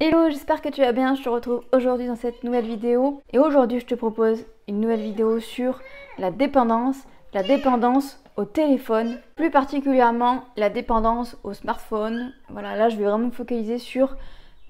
Hello, j'espère que tu vas bien, je te retrouve aujourd'hui dans cette nouvelle vidéo. Et aujourd'hui, je te propose une nouvelle vidéo sur la dépendance au téléphone, plus particulièrement la dépendance au smartphone. Voilà, là je vais vraiment me focaliser sur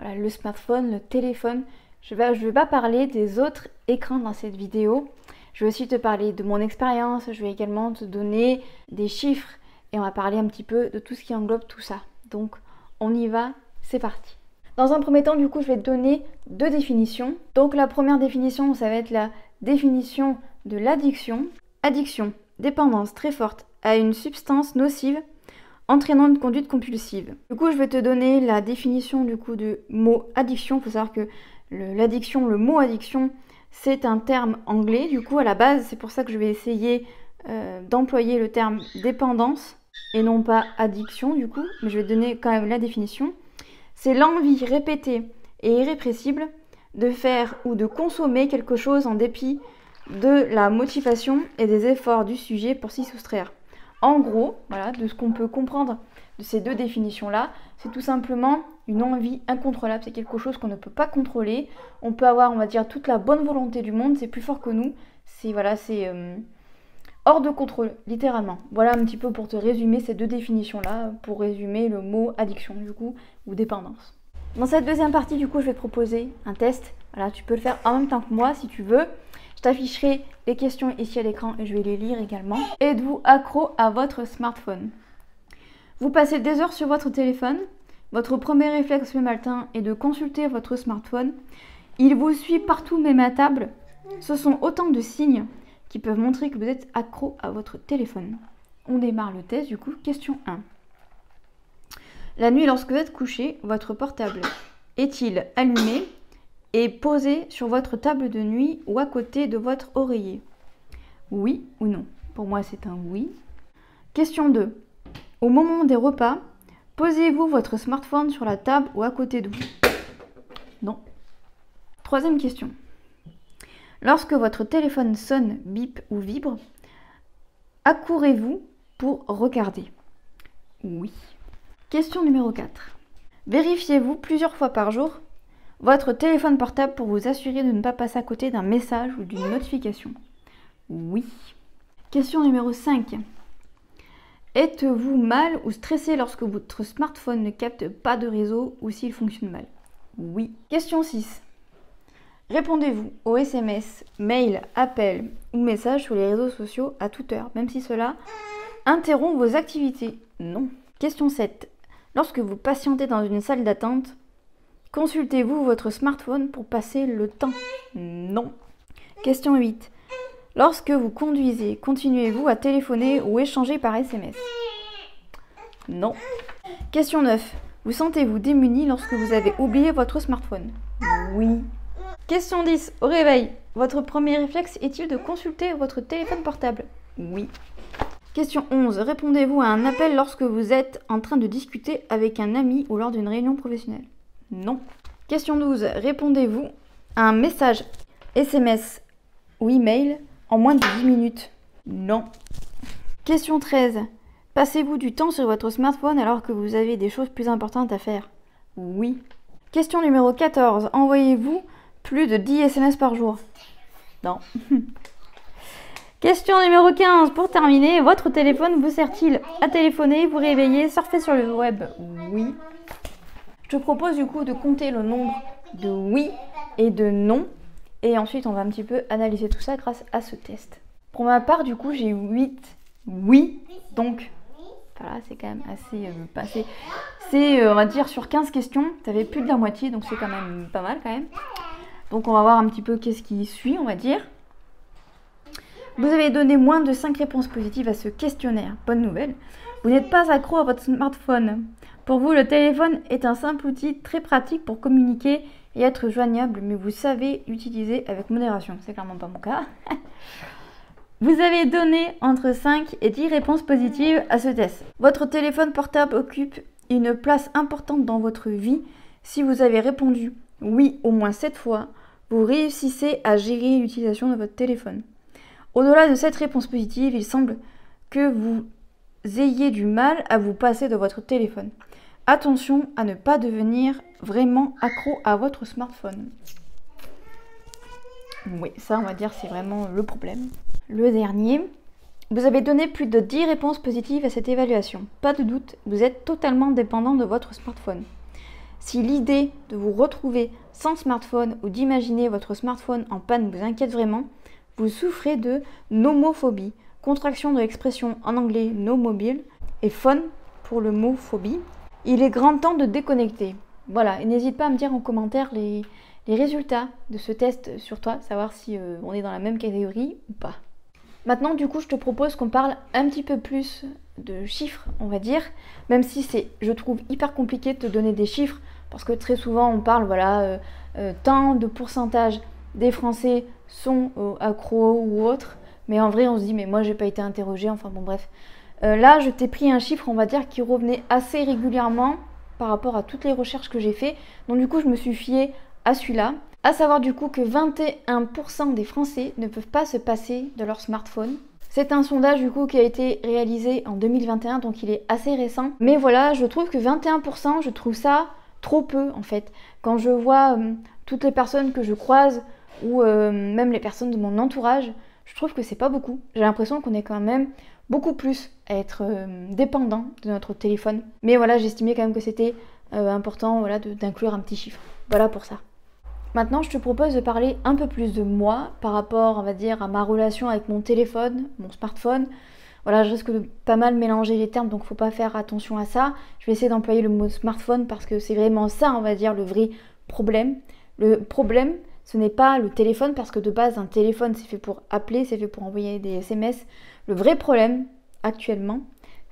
le smartphone, le téléphone. Je vais pas parler des autres écrans dans cette vidéo. Je vais aussi te parler de mon expérience, je vais également te donner des chiffres et on va parler un petit peu de tout ce qui englobe tout ça. Donc on y va, c'est parti. Dans un premier temps, du coup, je vais te donner deux définitions. Donc la première définition, ça va être la définition de l'addiction. Addiction, dépendance très forte à une substance nocive entraînant une conduite compulsive. Du coup, je vais te donner la définition du mot addiction. Il faut savoir que le mot addiction, c'est un terme anglais. Du coup, à la base, c'est pour ça que je vais essayer d'employer le terme dépendance et non pas addiction, du coup. Mais je vais te donner quand même la définition. C'est l'envie répétée et irrépressible de faire ou de consommer quelque chose en dépit de la motivation et des efforts du sujet pour s'y soustraire. En gros, voilà, de ce qu'on peut comprendre de ces deux définitions-là, c'est tout simplement une envie incontrôlable. C'est quelque chose qu'on ne peut pas contrôler. On peut avoir, on va dire, toute la bonne volonté du monde, c'est plus fort que nous. C'est hors de contrôle, littéralement. Voilà un petit peu pour te résumer ces deux définitions-là, pour résumer le mot addiction, du coup, ou dépendance. Dans cette deuxième partie, du coup, je vais te proposer un test. Voilà, tu peux le faire en même temps que moi, si tu veux. Je t'afficherai les questions ici à l'écran et je vais les lire également. Êtes-vous accro à votre smartphone? Vous passez des heures sur votre téléphone. Votre premier réflexe le matin est de consulter votre smartphone. Il vous suit partout, même à table. Ce sont autant de signes qui peuvent montrer que vous êtes accro à votre téléphone. On démarre le test du coup. Question 1. La nuit, lorsque vous êtes couché, votre portable est-il allumé et posé sur votre table de nuit ou à côté de votre oreiller? Oui ou non? Pour moi, c'est un oui. Question 2. Au moment des repas, posez-vous votre smartphone sur la table ou à côté de vous? Non. Troisième question. Lorsque votre téléphone sonne, bip ou vibre, accourez-vous pour regarder? Oui. Question numéro 4. Vérifiez-vous plusieurs fois par jour votre téléphone portable pour vous assurer de ne pas passer à côté d'un message ou d'une notification? Oui. Question numéro 5. Êtes-vous mal ou stressé lorsque votre smartphone ne capte pas de réseau ou s'il fonctionne mal? Oui. Question 6. Répondez-vous aux SMS, mails, appels ou messages sur les réseaux sociaux à toute heure, même si cela interrompt vos activités? Non. Question 7. Lorsque vous patientez dans une salle d'attente, consultez-vous votre smartphone pour passer le temps? Non. Question 8. Lorsque vous conduisez, continuez-vous à téléphoner ou échanger par SMS? Non. Question 9. Vous sentez-vous démuni lorsque vous avez oublié votre smartphone? Oui. Question 10. Au réveil, votre premier réflexe est-il de consulter votre téléphone portable? Oui. Question 11. Répondez-vous à un appel lorsque vous êtes en train de discuter avec un ami ou lors d'une réunion professionnelle? Non. Question 12. Répondez-vous à un message SMS ou email en moins de 10 minutes? Non. Question 13. Passez-vous du temps sur votre smartphone alors que vous avez des choses plus importantes à faire? Oui. Question numéro 14. Envoyez-vous plus de 10 SMS par jour? Non. Question numéro 15. Pour terminer, votre téléphone vous sert-il à téléphoner, vous réveiller, surfer sur le web? Oui. Je te propose du coup de compter le nombre de oui et de non. Et ensuite, on va un petit peu analyser tout ça grâce à ce test. Pour ma part, du coup, j'ai 8 oui. Donc, voilà, c'est quand même assez passé. C'est, on va dire, sur 15 questions, tu avais plus de la moitié, donc c'est quand même pas mal quand même. Donc on va voir un petit peu qu'est-ce qui suit, on va dire. Vous avez donné moins de 5 réponses positives à ce questionnaire. Bonne nouvelle. Vous n'êtes pas accro à votre smartphone. Pour vous, le téléphone est un simple outil très pratique pour communiquer et être joignable, mais vous savez l'utiliser avec modération. C'est clairement pas mon cas. Vous avez donné entre 5 et 10 réponses positives à ce test. Votre téléphone portable occupe une place importante dans votre vie. Si vous avez répondu oui au moins 7 fois, vous réussissez à gérer l'utilisation de votre téléphone. Au-delà de cette réponse positive, il semble que vous ayez du mal à vous passer de votre téléphone. Attention à ne pas devenir vraiment accro à votre smartphone. Oui, ça on va dire c'est vraiment le problème. Le dernier, vous avez donné plus de 10 réponses positives à cette évaluation. Pas de doute, vous êtes totalement dépendant de votre smartphone. Si l'idée de vous retrouver sans smartphone ou d'imaginer votre smartphone en panne vous inquiète vraiment, vous souffrez de nomophobie, contraction de l'expression en anglais no mobile, et phone pour le mot phobie. Il est grand temps de déconnecter. Voilà, et n'hésite pas à me dire en commentaire les résultats de ce test sur toi, savoir si on est dans la même catégorie ou pas. Maintenant, du coup, je te propose qu'on parle un petit peu plus de chiffres, on va dire, même si c'est, je trouve, hyper compliqué de te donner des chiffres, parce que très souvent, on parle, voilà, tant de pourcentage des Français sont accros ou autres, mais en vrai, on se dit, mais moi, j'ai pas été interrogée, enfin bon, bref. Là, je t'ai pris un chiffre, on va dire, qui revenait assez régulièrement par rapport à toutes les recherches que j'ai fait, donc du coup, je me suis fiée à celui-là. À savoir du coup que 21% des Français ne peuvent pas se passer de leur smartphone. C'est un sondage du coup qui a été réalisé en 2021, donc il est assez récent. Mais voilà, je trouve que 21%, je trouve ça trop peu en fait. Quand je vois toutes les personnes que je croise ou même les personnes de mon entourage, je trouve que c'est pas beaucoup. J'ai l'impression qu'on est quand même beaucoup plus à être dépendant de notre téléphone. Mais voilà, j'estimais quand même que c'était important voilà, d'inclure un petit chiffre. Voilà pour ça. Maintenant, je te propose de parler un peu plus de moi par rapport, on va dire, à ma relation avec mon téléphone, mon smartphone. Voilà, je risque de pas mal mélanger les termes, donc faut pas faire attention à ça. Je vais essayer d'employer le mot smartphone parce que c'est vraiment ça, on va dire, le vrai problème. Le problème, ce n'est pas le téléphone parce que de base, un téléphone, c'est fait pour appeler, c'est fait pour envoyer des SMS. Le vrai problème, actuellement,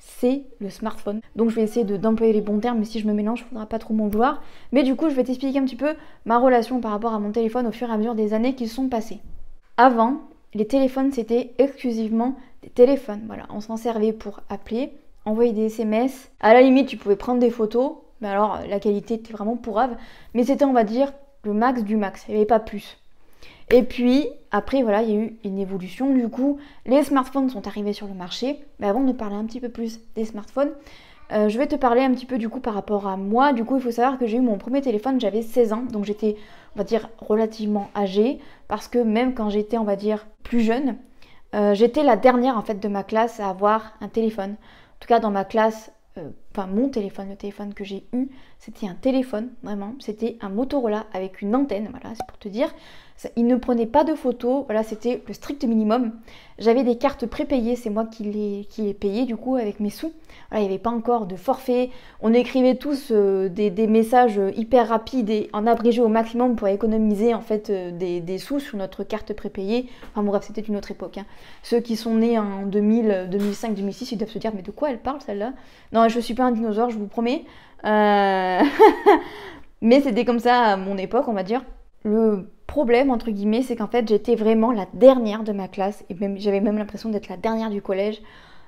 c'est le smartphone. Donc je vais essayer d'employer les bons termes, mais si je me mélange, il ne faudra pas trop m'en vouloir. Mais du coup, je vais t'expliquer un petit peu ma relation par rapport à mon téléphone au fur et à mesure des années qui sont passées. Avant, les téléphones, c'était exclusivement des téléphones. Voilà, on s'en servait pour appeler, envoyer des SMS. À la limite, tu pouvais prendre des photos, mais alors la qualité était vraiment pourrave. Mais c'était, on va dire, le max du max, il n'y avait pas plus. Et puis, après, voilà, il y a eu une évolution. Du coup, les smartphones sont arrivés sur le marché. Mais avant de parler un petit peu plus des smartphones, je vais te parler un petit peu du coup par rapport à moi. Du coup, il faut savoir que j'ai eu mon premier téléphone, j'avais 16 ans. Donc j'étais, on va dire, relativement âgée. Parce que même quand j'étais, on va dire, plus jeune, j'étais la dernière, en fait, de ma classe à avoir un téléphone. En tout cas, dans ma classe, enfin mon téléphone, le téléphone que j'ai eu, c'était un téléphone, vraiment. C'était un Motorola avec une antenne, voilà, c'est pour te dire. Il ne prenait pas de photos, voilà, c'était le strict minimum. J'avais des cartes prépayées, c'est moi qui les payais du coup avec mes sous. Voilà, il n'y avait pas encore de forfait. On écrivait tous des messages hyper rapides et en abrégé au maximum pour économiser en fait des sous sur notre carte prépayée. Enfin bon, bref, c'était une autre époque. Hein. Ceux qui sont nés en 2000, 2005, 2006, ils doivent se dire mais de quoi elle parle celle-là? Non, je ne suis pas un dinosaure, je vous promets. Mais c'était comme ça à mon époque, on va dire. Le problème, entre guillemets, c'est qu'en fait, j'étais vraiment la dernière de ma classe et j'avais même l'impression d'être la dernière du collège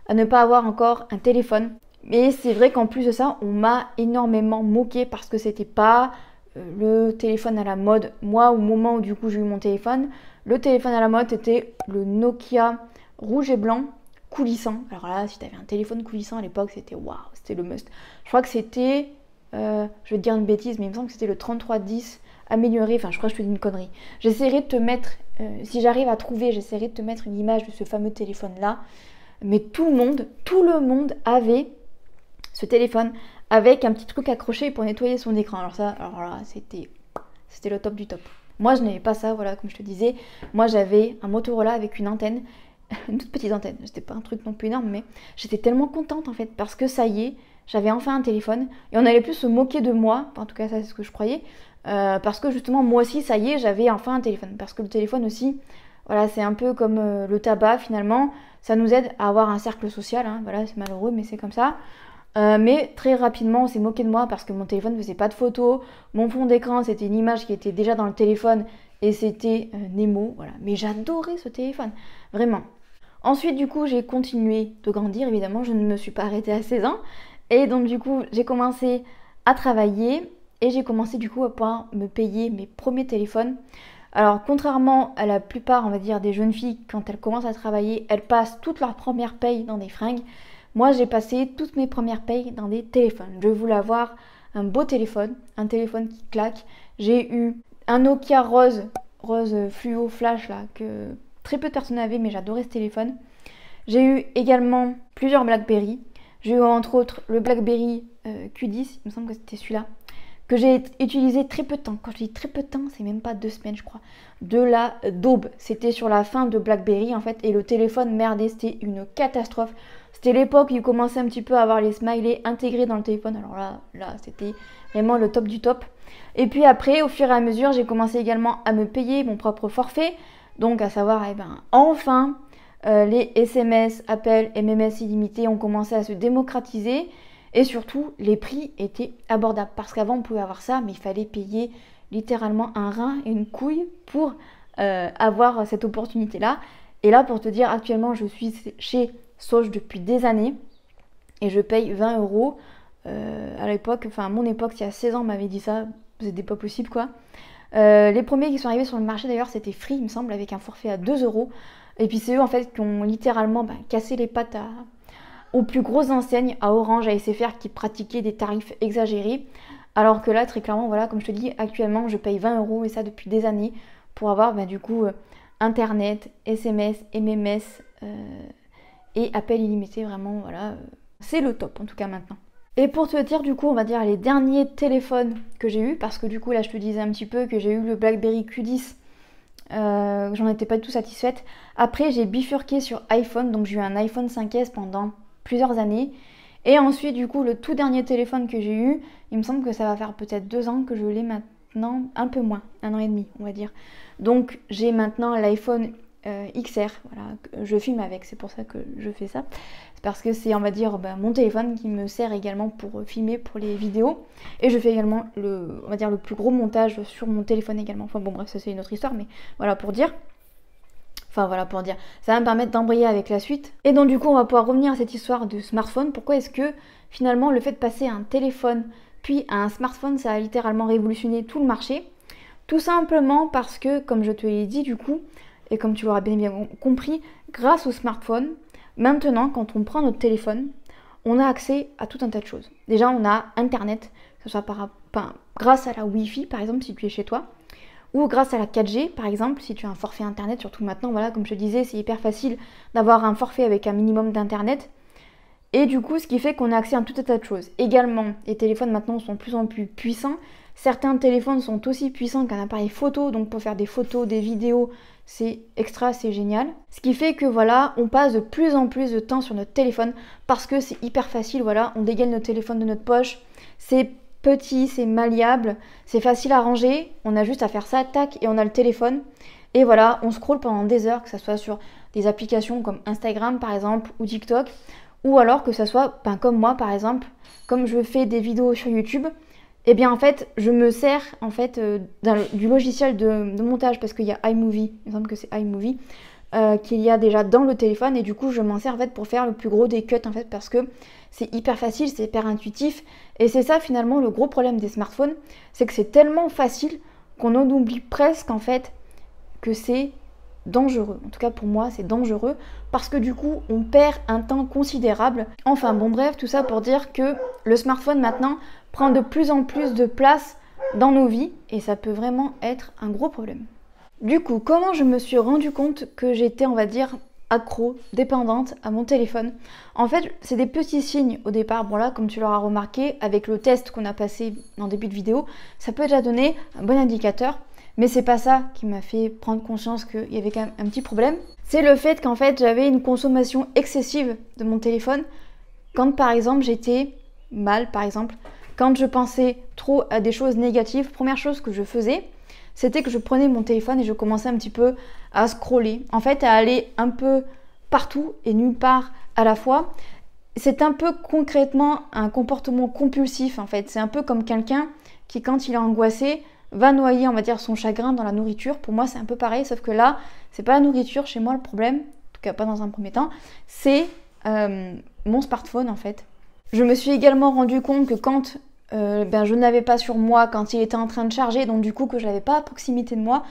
à ne pas avoir encore un téléphone. Mais c'est vrai qu'en plus de ça, on m'a énormément moqué parce que c'était pas le téléphone à la mode. Moi, au moment où du coup j'ai eu mon téléphone, le téléphone à la mode était le Nokia rouge et blanc coulissant. Alors là, si tu avais un téléphone coulissant à l'époque, c'était waouh, c'était le must. Je crois que c'était, je vais te dire une bêtise, mais il me semble que c'était le 3310 amélioré. Enfin, je crois que je te dis une connerie. J'essaierai de te mettre, si j'arrive à trouver, j'essaierai de te mettre une image de ce fameux téléphone-là. Mais tout le monde avait ce téléphone avec un petit truc accroché pour nettoyer son écran. Alors là, c'était le top du top. Moi, je n'avais pas ça, voilà, comme je te disais. Moi, j'avais un Motorola avec une antenne, une toute petite antenne. C'était pas un truc non plus énorme, mais j'étais tellement contente en fait parce que ça y est, j'avais enfin un téléphone et on allait plus se moquer de moi. Enfin, en tout cas, ça c'est ce que je croyais, parce que justement, moi aussi, ça y est, j'avais enfin un téléphone. Parce que le téléphone aussi, voilà, c'est un peu comme le tabac finalement. Ça nous aide à avoir un cercle social. Hein. Voilà, c'est malheureux, mais c'est comme ça. Mais très rapidement, on s'est moqué de moi parce que mon téléphone ne faisait pas de photos. Mon fond d'écran, c'était une image qui était déjà dans le téléphone et c'était Nemo. Voilà. Mais j'adorais ce téléphone, vraiment. Ensuite, du coup, j'ai continué de grandir. Évidemment, je ne me suis pas arrêtée à 16 ans. Et donc, du coup, j'ai commencé à travailler et j'ai commencé, du coup, à pouvoir me payer mes premiers téléphones. Alors, contrairement à la plupart, on va dire, des jeunes filles, quand elles commencent à travailler, elles passent toute leur première paye dans des fringues. Moi, j'ai passé toutes mes premières payes dans des téléphones. Je voulais avoir un beau téléphone, un téléphone qui claque. J'ai eu un Nokia rose fluo flash là, que très peu de personnes avaient, mais j'adorais ce téléphone. J'ai eu également plusieurs BlackBerry. J'ai eu entre autres le BlackBerry Q10, il me semble que c'était celui-là, que j'ai utilisé très peu de temps. Quand je dis très peu de temps, c'est même pas 2 semaines je crois. De la daube. C'était sur la fin de BlackBerry en fait, et le téléphone merdé, c'était une catastrophe. C'était l'époque où il commençait un petit peu à avoir les smileys intégrés dans le téléphone. Alors là c'était vraiment le top du top. Et puis après, au fur et à mesure, j'ai commencé également à me payer mon propre forfait. Donc à savoir, enfin, les SMS, appels, MMS illimités ont commencé à se démocratiser. Et surtout, les prix étaient abordables. Parce qu'avant, on pouvait avoir ça, mais il fallait payer littéralement un rein et une couille pour avoir cette opportunité-là. Et là, pour te dire, actuellement, je suis chez Soch depuis des années. Et je paye 20 €. À l'époque, enfin à mon époque, il y a 16 ans, on m'avait dit ça. C'était pas possible, quoi. Les premiers qui sont arrivés sur le marché, d'ailleurs, c'était Free, il me semble, avec un forfait à 2 €. Et puis c'est eux, en fait, qui ont littéralement cassé les pattes aux plus grosses enseignes, à Orange, à SFR, qui pratiquaient des tarifs exagérés. Alors que là, très clairement, voilà, comme je te dis, actuellement, je paye 20 € et ça depuis des années pour avoir du coup Internet, SMS, MMS et appels illimités. Vraiment, voilà, c'est le top en tout cas maintenant. Et pour te dire du coup, on va dire les derniers téléphones que j'ai eu, parce que du coup là je te disais un petit peu que j'ai eu le BlackBerry Q10, j'en étais pas du tout satisfaite. Après j'ai bifurqué sur iPhone, donc j'ai eu un iPhone 5S pendant plusieurs années. Et ensuite du coup le tout dernier téléphone que j'ai eu, il me semble que ça va faire peut-être 2 ans que je l'ai maintenant, un peu moins, 1 an et demi on va dire. Donc j'ai maintenant l'iPhone XR, voilà, je filme avec, c'est pour ça que je fais ça. C'est parce que c'est, on va dire, mon téléphone qui me sert également pour filmer pour les vidéos. Et je fais également on va dire, le plus gros montage sur mon téléphone également. Enfin bon bref, ça c'est une autre histoire, mais voilà pour dire. Enfin voilà pour dire, ça va me permettre d'embrayer avec la suite. Et donc du coup on va pouvoir revenir à cette histoire de smartphone. Pourquoi est-ce que finalement le fait de passer à un téléphone puis à un smartphone, ça a littéralement révolutionné tout le marché? Tout simplement parce que, comme je te l'ai dit du coup, et comme tu l'auras bien compris, grâce au smartphone, maintenant quand on prend notre téléphone, on a accès à tout un tas de choses. Déjà on a Internet, que ce soit grâce à la Wi-Fi par exemple si tu es chez toi, ou grâce à la 4G par exemple si tu as un forfait Internet, surtout maintenant, voilà, comme je te disais, c'est hyper facile d'avoir un forfait avec un minimum d'Internet. Et du coup, ce qui fait qu'on a accès à tout un tas de choses. Également, les téléphones maintenant sont de plus en plus puissants. Certains téléphones sont aussi puissants qu'un appareil photo, donc pour faire des photos, des vidéos, c'est extra, c'est génial. Ce qui fait que voilà, on passe de plus en plus de temps sur notre téléphone parce que c'est hyper facile, voilà, on dégaine notre téléphone de notre poche, c'est petit, c'est malléable, c'est facile à ranger, on a juste à faire ça, tac, et on a le téléphone. Et voilà, on scrolle pendant des heures, que ce soit sur des applications comme Instagram par exemple, ou TikTok, ou alors que ce soit comme moi par exemple, comme je fais des vidéos sur YouTube, et bien en fait je me sers en fait du logiciel de montage, parce qu'il y a iMovie, il me semble que c'est iMovie, qu'il y a déjà dans le téléphone, et du coup je m'en sers en fait pour faire le plus gros des cuts en fait, parce que c'est hyper facile, c'est hyper intuitif. Et c'est ça finalement le gros problème des smartphones, c'est que c'est tellement facile qu'on en oublie presque en fait que c'est dangereux. En tout cas pour moi c'est dangereux, parce que du coup on perd un temps considérable. Enfin bon bref, tout ça pour dire que le smartphone maintenant prend de plus en plus de place dans nos vies, et ça peut vraiment être un gros problème. Du coup, comment je me suis rendu compte que j'étais, on va dire, accro, dépendante à mon téléphone? En fait, c'est des petits signes au départ. Bon là, comme tu l'auras remarqué, avec le test qu'on a passé en début de vidéo, ça peut déjà donner un bon indicateur. Mais c'est pas ça qui m'a fait prendre conscience qu'il y avait quand même un petit problème. C'est le fait qu'en fait, j'avais une consommation excessive de mon téléphone. Quand par exemple, j'étais mal, par exemple, quand je pensais trop à des choses négatives, première chose que je faisais, c'était que je prenais mon téléphone et je commençais un petit peu à scroller, en fait à aller un peu partout et nulle part à la fois. C'est un peu concrètement un comportement compulsif en fait. C'est un peu comme quelqu'un qui, quand il est angoissé, va noyer, on va dire, son chagrin dans la nourriture. Pour moi c'est un peu pareil, sauf que là c'est pas la nourriture chez moi le problème, en tout cas pas dans un premier temps, c'est mon smartphone en fait. Je me suis également rendu compte que quand je n'avais pas sur moi, quand il était en train de charger, donc du coup que je l'avais pas à proximité de moi,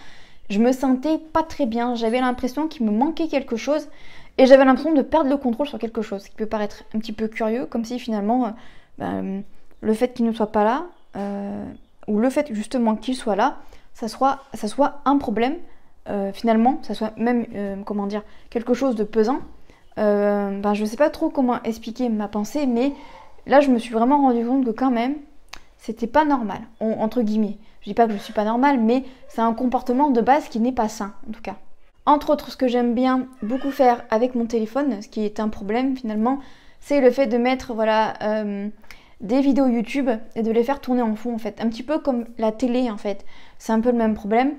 je me sentais pas très bien. J'avais l'impression qu'il me manquait quelque chose, et j'avais l'impression de perdre le contrôle sur quelque chose, ce qui peut paraître un petit peu curieux, comme si finalement le fait qu'il ne soit pas là, ou le fait justement qu'il soit là, ça soit un problème, finalement, ça soit même, comment dire, quelque chose de pesant. Je sais pas trop comment expliquer ma pensée, mais là je me suis vraiment rendu compte que quand même, c'était pas normal, entre guillemets. Je dis pas que je suis pas normale, mais c'est un comportement de base qui n'est pas sain, en tout cas. Entre autres, ce que j'aime bien beaucoup faire avec mon téléphone, ce qui est un problème finalement, c'est le fait de mettre des vidéos YouTube et de les faire tourner en fond en fait. Un petit peu comme la télé en fait. C'est un peu le même problème.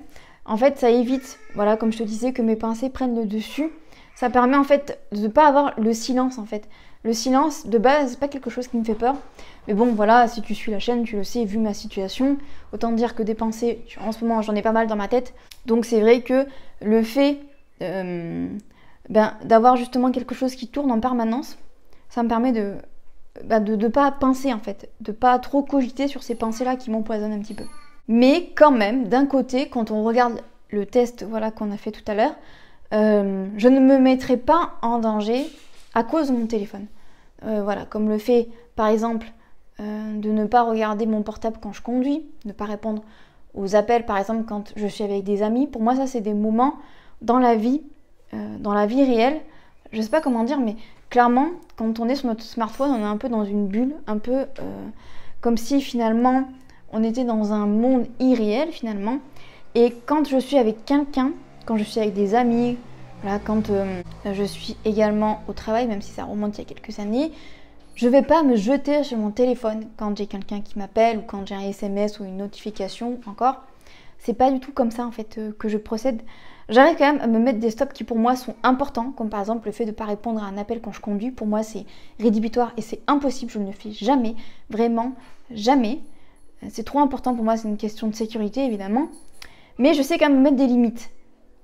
En fait, ça évite, voilà, comme je te disais, que mes pensées prennent le dessus. Ça permet en fait de ne pas avoir le silence en fait. Le silence, de base, c'est pas quelque chose qui me fait peur. Mais bon, voilà, si tu suis la chaîne, tu le sais, vu ma situation. Autant dire que des pensées, en ce moment, j'en ai pas mal dans ma tête. Donc c'est vrai que le fait d'avoir justement quelque chose qui tourne en permanence, ça me permet de ne pas penser en fait. De pas trop cogiter sur ces pensées-là qui m'empoisonnent un petit peu. Mais quand même, d'un côté, quand on regarde le test qu'on a fait tout à l'heure, je ne me mettrai pas en danger à cause de mon téléphone. Comme le fait, par exemple, de ne pas regarder mon portable quand je conduis, de ne pas répondre aux appels, par exemple, quand je suis avec des amis. Pour moi, ça, c'est des moments dans la vie réelle. Je ne sais pas comment dire, mais clairement, quand on est sur notre smartphone, on est un peu dans une bulle, un peu comme si, finalement, on était dans un monde irréel, finalement. Et quand je suis avec quelqu'un, quand je suis avec des amis, voilà, quand je suis également au travail, même si ça remonte il y a quelques années, je ne vais pas me jeter sur mon téléphone quand j'ai quelqu'un qui m'appelle ou quand j'ai un SMS ou une notification encore. C'est pas du tout comme ça en fait que je procède. J'arrive quand même à me mettre des stops qui pour moi sont importants, comme par exemple le fait de ne pas répondre à un appel quand je conduis. Pour moi c'est rédhibitoire et c'est impossible, je ne le fais jamais, vraiment jamais. C'est trop important pour moi, c'est une question de sécurité évidemment. Mais je sais quand même me mettre des limites.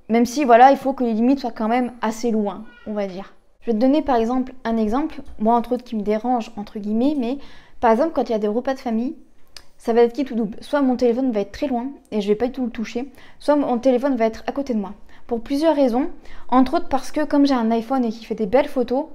Même si, voilà, il faut que les limites soient quand même assez loin, on va dire. Je vais te donner par exemple un exemple, moi entre autres qui me dérange, entre guillemets, mais par exemple quand il y a des repas de famille, ça va être qui tout double. Soit mon téléphone va être très loin et je vais pas du tout le toucher, soit mon téléphone va être à côté de moi. Pour plusieurs raisons, entre autres parce que comme j'ai un iPhone et qui fait des belles photos,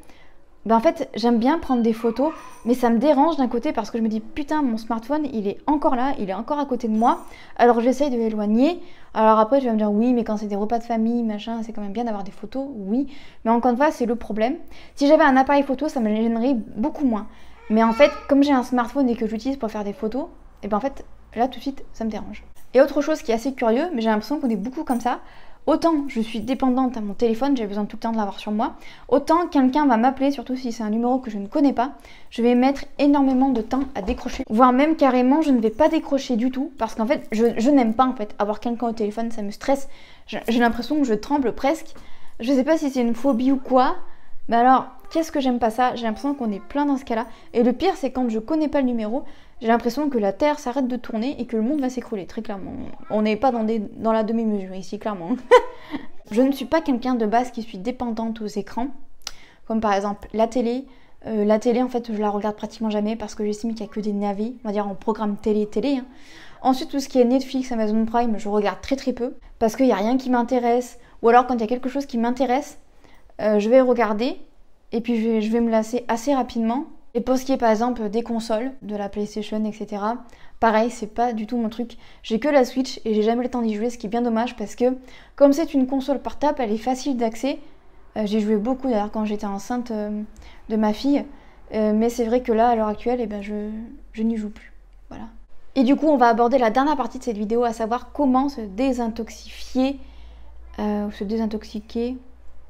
en fait j'aime bien prendre des photos, mais ça me dérange d'un côté parce que je me dis putain mon smartphone il est encore là, il est encore à côté de moi, alors j'essaye de l'éloigner. Alors après je vais me dire oui mais quand c'est des repas de famille machin c'est quand même bien d'avoir des photos, oui, mais encore une fois c'est le problème. Si j'avais un appareil photo ça me gênerait beaucoup moins, mais en fait comme j'ai un smartphone et que j'utilise pour faire des photos, et en fait là tout de suite ça me dérange. Et autre chose qui est assez curieux, mais j'ai l'impression qu'on est beaucoup comme ça, autant je suis dépendante à mon téléphone, j'ai besoin tout le temps de l'avoir sur moi, autant quelqu'un va m'appeler, surtout si c'est un numéro que je ne connais pas, je vais mettre énormément de temps à décrocher, voire même carrément je ne vais pas décrocher du tout, parce qu'en fait je n'aime pas en fait avoir quelqu'un au téléphone, ça me stresse, j'ai l'impression que je tremble presque, je sais pas si c'est une phobie ou quoi, mais alors qu'est-ce que j'aime pas ça, j'ai l'impression qu'on est plein dans ce cas-là, et le pire c'est quand je connais pas le numéro, j'ai l'impression que la Terre s'arrête de tourner et que le monde va s'écrouler, très clairement. On n'est pas dans la demi-mesure ici, clairement. Je ne suis pas quelqu'un de base qui suis dépendante aux écrans, comme par exemple la télé. La télé, en fait, je la regarde pratiquement jamais parce que j'estime qu'il n'y a que des navets, on va dire en programme télé. Hein. Ensuite, tout ce qui est Netflix, Amazon Prime, je regarde très peu parce qu'il n'y a rien qui m'intéresse. Ou alors, quand il y a quelque chose qui m'intéresse, je vais regarder et puis je vais me lasser assez rapidement. Et pour ce qui est par exemple des consoles, de la PlayStation, etc. Pareil, c'est pas du tout mon truc. J'ai que la Switch et j'ai jamais le temps d'y jouer, ce qui est bien dommage parce que comme c'est une console portable, elle est facile d'accès. J'ai joué beaucoup d'ailleurs quand j'étais enceinte de ma fille. Mais c'est vrai que là, à l'heure actuelle, je n'y joue plus. Voilà. Et du coup, on va aborder la dernière partie de cette vidéo, à savoir comment se désintoxifier, ou se désintoxiquer,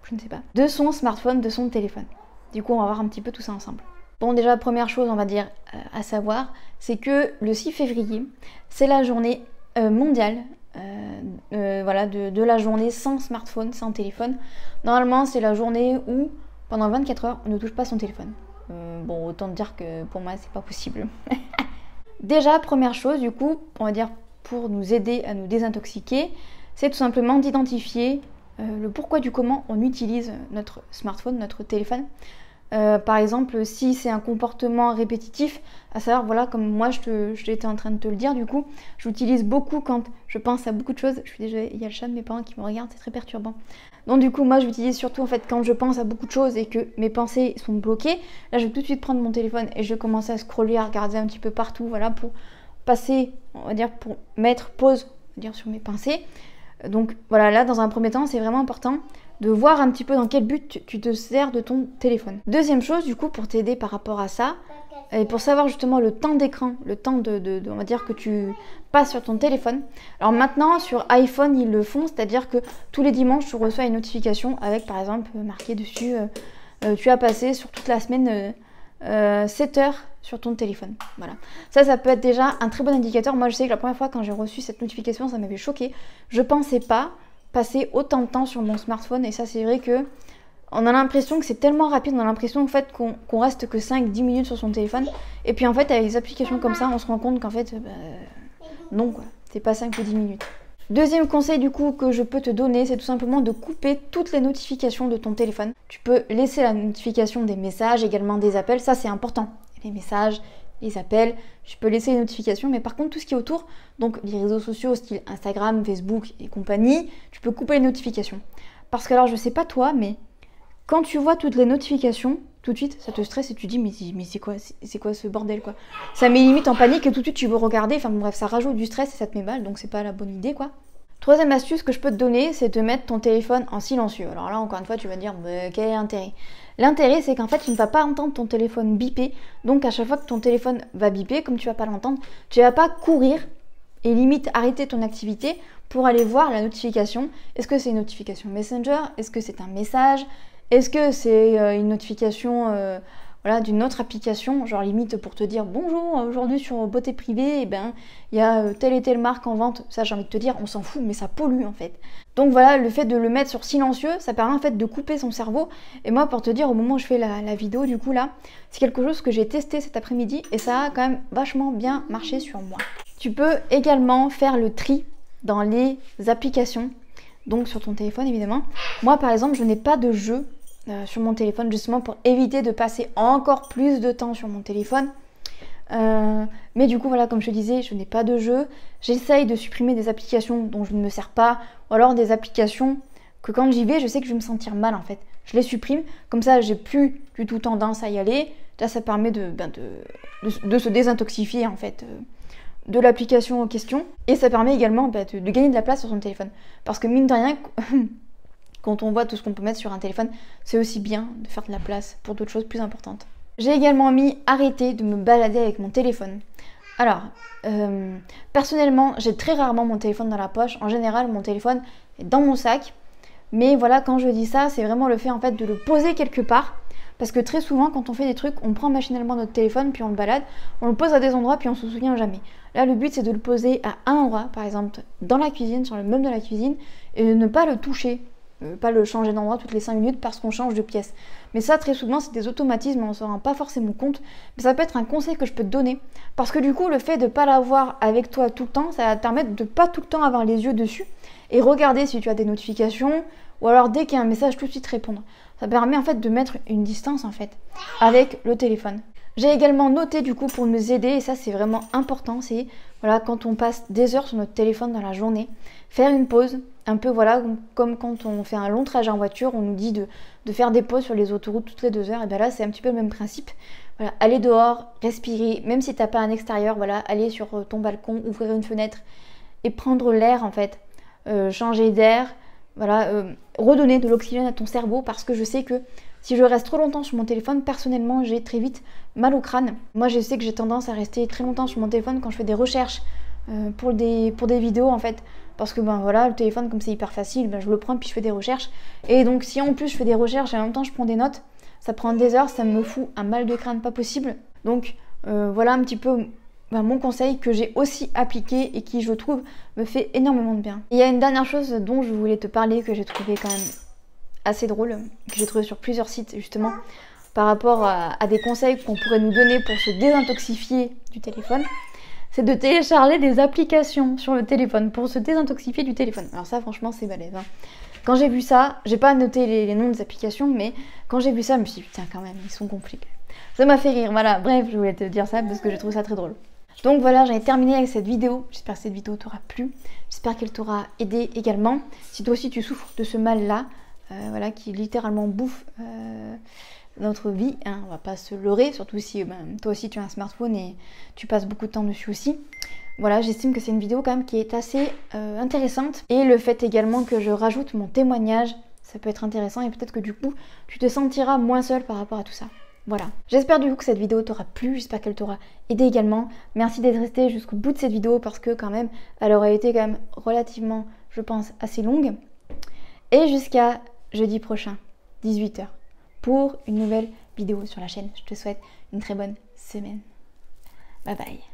je ne sais pas, de son smartphone, de son téléphone. Du coup, on va voir un petit peu tout ça ensemble. Bon, déjà, première chose, on va dire, à savoir, c'est que le 6 février, c'est la journée mondiale de la journée sans smartphone, sans téléphone. Normalement, c'est la journée où, pendant 24 heures, on ne touche pas son téléphone. Bon, autant dire que pour moi, c'est pas possible. Déjà, première chose, du coup, on va dire, pour nous aider à nous désintoxiquer, c'est tout simplement d'identifier le pourquoi du comment on utilise notre smartphone, notre téléphone. Par exemple, si c'est un comportement répétitif, à savoir, voilà, comme moi j'étais en train de te le dire, du coup, j'utilise beaucoup quand je pense à beaucoup de choses. Je suis désolée, il y a le chat de mes parents qui me regarde, c'est très perturbant. Donc du coup, moi j'utilise surtout en fait quand je pense à beaucoup de choses et que mes pensées sont bloquées. Là, je vais tout de suite prendre mon téléphone et je vais commencer à scroller, à regarder un petit peu partout, voilà, pour passer, on va dire, pour mettre pause, on va dire, sur mes pensées. Donc voilà, là, dans un premier temps, c'est vraiment important de voir un petit peu dans quel but tu te sers de ton téléphone. Deuxième chose, du coup, pour t'aider par rapport à ça, et pour savoir justement le temps d'écran, le temps on va dire que tu passes sur ton téléphone. Alors maintenant, sur iPhone, ils le font, c'est-à-dire que tous les dimanches, tu reçois une notification avec, par exemple, marqué dessus, tu as passé sur toute la semaine 7 heures sur ton téléphone. Voilà. Ça peut être déjà un très bon indicateur. Moi, je sais que la première fois quand j'ai reçu cette notification, ça m'avait choquée. Je pensais pas passer autant de temps sur mon smartphone, et ça, c'est vrai que on a l'impression que c'est tellement rapide, on a l'impression en fait qu'on reste que 5-10 minutes sur son téléphone, et puis en fait avec des applications comme ça, on se rend compte qu'en fait non quoi, c'est pas 5 ou 10 minutes. Deuxième conseil du coup que je peux te donner, c'est tout simplement de couper toutes les notifications de ton téléphone. Tu peux laisser la notification des messages, également des appels, ça c'est important. Les messages, les appels, tu peux laisser les notifications, mais par contre tout ce qui est autour, donc les réseaux sociaux style Instagram, Facebook et compagnie, tu peux couper les notifications. Parce que alors je sais pas toi, mais quand tu vois toutes les notifications, tout de suite, ça te stresse et tu te dis mais c'est quoi ce bordel quoi. Ça met limite en panique et tout de suite tu veux regarder, enfin bon, bref, ça rajoute du stress et ça te met mal, donc c'est pas la bonne idée quoi. Troisième astuce que je peux te donner, c'est de mettre ton téléphone en silencieux. Alors là, encore une fois, tu vas te dire, quel est l'intérêt? L'intérêt, c'est qu'en fait, tu ne vas pas entendre ton téléphone biper. Donc, à chaque fois que ton téléphone va biper, comme tu vas pas l'entendre, tu vas pas courir et limite arrêter ton activité pour aller voir la notification. Est-ce que c'est une notification Messenger? Est-ce que c'est un message? Est-ce que c'est une notification voilà, d'une autre application, genre limite pour te dire bonjour, aujourd'hui sur Beauté Privée, eh ben, il y a telle et telle marque en vente. Ça, j'ai envie de te dire, on s'en fout, mais ça pollue en fait. Donc voilà, le fait de le mettre sur silencieux, ça permet en fait de couper son cerveau. Et moi, pour te dire, au moment où je fais la vidéo, du coup là, c'est quelque chose que j'ai testé cet après-midi et ça a quand même vachement bien marché sur moi. Tu peux également faire le tri dans les applications, donc sur ton téléphone évidemment. Moi, par exemple, je n'ai pas de jeu sur mon téléphone justement pour éviter de passer encore plus de temps sur mon téléphone, mais du coup voilà, comme je te disais, je n'ai pas de jeu. J'essaye de supprimer des applications dont je ne me sers pas, ou alors des applications que quand j'y vais je sais que je vais me sentir mal en fait, je les supprime, comme ça j'ai plus du tout tendance à y aller. Là ça permet de se désintoxifier en fait de l'application en question, et ça permet également de gagner de la place sur son téléphone, parce que mine de rien quand on voit tout ce qu'on peut mettre sur un téléphone, c'est aussi bien de faire de la place pour d'autres choses plus importantes. J'ai également mis arrêter de me balader avec mon téléphone. Alors, personnellement, j'ai très rarement mon téléphone dans la poche. En général, mon téléphone est dans mon sac. Mais voilà, quand je dis ça, c'est vraiment le fait en fait de le poser quelque part. Parce que très souvent, quand on fait des trucs, on prend machinalement notre téléphone, puis on le balade, on le pose à des endroits, puis on se souvient jamais. Là, le but, c'est de le poser à un endroit, par exemple dans la cuisine, sur le meuble de la cuisine, et de ne pas le toucher. Pas le changer d'endroit toutes les 5 minutes parce qu'on change de pièce. Mais ça, très souvent, c'est des automatismes, on ne se rend pas forcément compte. Mais ça peut être un conseil que je peux te donner. Parce que du coup, le fait de ne pas l'avoir avec toi tout le temps, ça va te permettre de ne pas tout le temps avoir les yeux dessus et regarder si tu as des notifications, ou alors dès qu'il y a un message, tout de suite répondre. Ça permet en fait de mettre une distance en fait avec le téléphone. J'ai également noté du coup pour nous aider, et ça c'est vraiment important, c'est voilà, quand on passe des heures sur notre téléphone dans la journée, faire une pause, un peu voilà, comme quand on fait un long trajet en voiture, on nous dit de faire des pauses sur les autoroutes toutes les 2 heures, et bien là c'est un petit peu le même principe. Voilà, aller dehors, respirer, même si t'as pas un extérieur, voilà, aller sur ton balcon, ouvrir une fenêtre et prendre l'air en fait, changer d'air, voilà, redonner de l'oxygène à ton cerveau, parce que je sais que si je reste trop longtemps sur mon téléphone, personnellement, j'ai très vite mal au crâne. Moi, je sais que j'ai tendance à rester très longtemps sur mon téléphone quand je fais des recherches pour des vidéos, en fait. Parce que, ben voilà, le téléphone, comme c'est hyper facile, ben, je le prends puis je fais des recherches. Et donc, si en plus je fais des recherches et en même temps je prends des notes, ça prend des heures, ça me fout un mal de crâne pas possible. Donc, voilà un petit peu mon conseil que j'ai aussi appliqué et qui, je trouve, me fait énormément de bien. Il y a une dernière chose dont je voulais te parler que j'ai trouvé quand même assez drôle, que j'ai trouvé sur plusieurs sites justement par rapport à des conseils qu'on pourrait nous donner pour se désintoxifier du téléphone, c'est de télécharger des applications sur le téléphone pour se désintoxifier du téléphone. Alors ça franchement c'est balèze, hein. Quand j'ai vu ça, j'ai pas noté les noms des applications, mais quand j'ai vu ça, je me suis dit putain quand même, ils sont compliqués. Ça m'a fait rire, voilà, bref, je voulais te dire ça parce que je trouve ça très drôle. Donc voilà, j'en ai terminé avec cette vidéo. J'espère que cette vidéo t'aura plu. J'espère qu'elle t'aura aidé également. Si toi aussi tu souffres de ce mal-là, voilà, qui littéralement bouffe notre vie, hein, on va pas se leurrer, surtout si toi aussi tu as un smartphone et tu passes beaucoup de temps dessus aussi. Voilà, j'estime que c'est une vidéo quand même qui est assez intéressante. Et le fait également que je rajoute mon témoignage, ça peut être intéressant et peut-être que du coup, tu te sentiras moins seul par rapport à tout ça. Voilà, j'espère du coup que cette vidéo t'aura plu, j'espère qu'elle t'aura aidé également. Merci d'être resté jusqu'au bout de cette vidéo parce que quand même, elle aurait été quand même relativement, je pense, assez longue. Et jusqu'à jeudi prochain, 18 h, pour une nouvelle vidéo sur la chaîne. Je te souhaite une très bonne semaine. Bye bye.